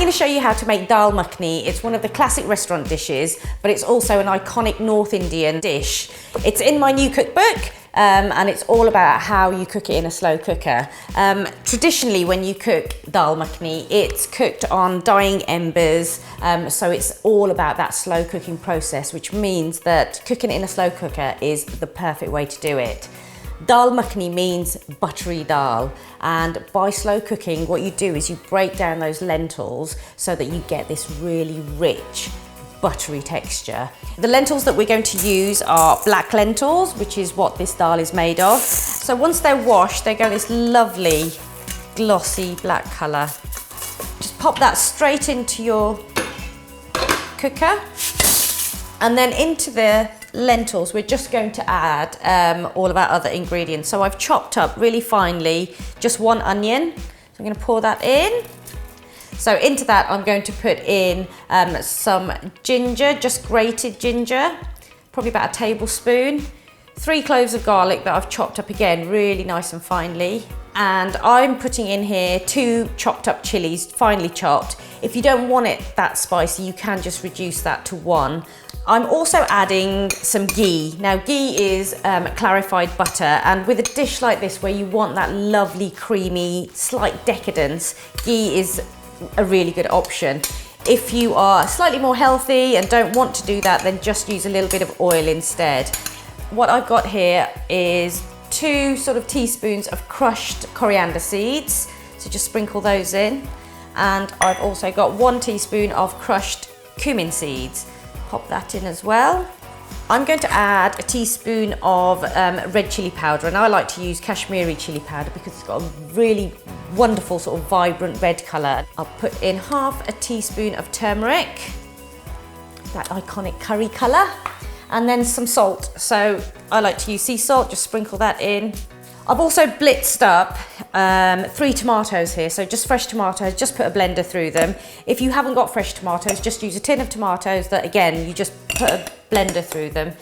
going to show you how to make Dhal Makhani. It's one of the classic restaurant dishes, but it's also an iconic North Indian dish. It's in my new cookbook. And it's all about how you cook it in a slow cooker. Traditionally, when you cook Dhal Makhani, it's cooked on dying embers, so it's all about that slow cooking process, which means that cooking it in a slow cooker is the perfect way to do it. Dhal Makhani means buttery dal, and by slow cooking, what you do is you break down those lentils so that you get this really rich, buttery texture. The lentils that we're going to use are black lentils, which is what this dal is made of. So once they're washed, they go this lovely, glossy black colour. Just pop that straight into your cooker. And then into the lentils, we're just going to add all of our other ingredients. So I've chopped up really finely just one onion. So I'm going to pour that in. So into that, I'm going to put in some ginger, just grated ginger, probably about a tablespoon, 3 cloves of garlic that I've chopped up again, really nice and finely. And I'm putting in here 2 chopped up chilies, finely chopped. If you don't want it that spicy, you can just reduce that to 1. I'm also adding some ghee. Now, ghee is clarified butter, and with a dish like this where you want that lovely, creamy, slight decadence, ghee is a really good option. If you are slightly more healthy and don't want to do that, then just use a little bit of oil instead. What I've got here is 2 sort of teaspoons of crushed coriander seeds, so just sprinkle those in. And I've also got 1 teaspoon of crushed cumin seeds. Pop that in as well. I'm going to add a teaspoon of red chili powder, and I like to use Kashmiri chili powder because it's got a really wonderful sort of vibrant red colour. I'll put in half a teaspoon of turmeric, that iconic curry colour, and then some salt. So I like to use sea salt, just sprinkle that in. I've also blitzed up 3 tomatoes here, so just fresh tomatoes, just put a blender through them. If you haven't got fresh tomatoes, just use a tin of tomatoes that, again, you just put a blender through them.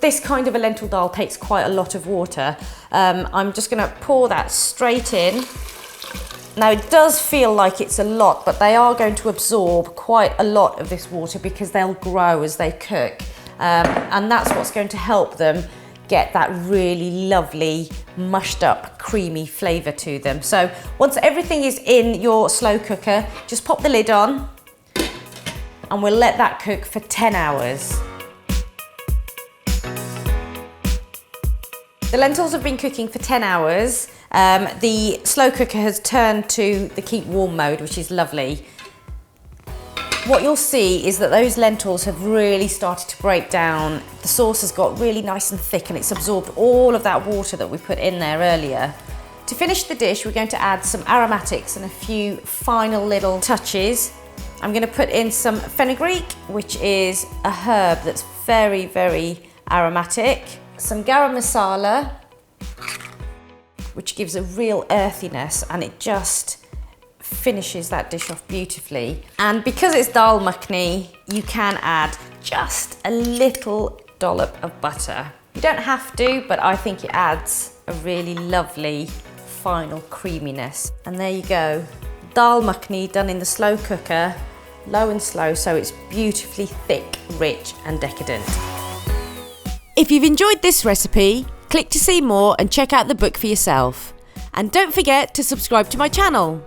This kind of a lentil dal takes quite a lot of water. I'm just going to pour that straight in. Now, it does feel like it's a lot, but they are going to absorb quite a lot of this water because they'll grow as they cook. And that's what's going to help them get that really lovely, mushed up, creamy flavour to them. So once everything is in your slow cooker, just pop the lid on and we'll let that cook for 10 hours. The lentils have been cooking for 10 hours. The slow cooker has turned to the keep warm mode, which is lovely. What you'll see is that those lentils have really started to break down. The sauce has got really nice and thick and it's absorbed all of that water that we put in there earlier. To finish the dish, we're going to add some aromatics and a few final little touches. I'm going to put in some fenugreek, which is a herb that's very, very aromatic. Some garam masala, which gives a real earthiness, and it just finishes that dish off beautifully. And because it's Dhal Makhani, you can add just a little dollop of butter. You don't have to, but I think it adds a really lovely final creaminess. And there you go, Dhal Makhani done in the slow cooker, low and slow, so it's beautifully thick, rich and decadent. If you've enjoyed this recipe, click to see more and check out the book for yourself. And don't forget to subscribe to my channel.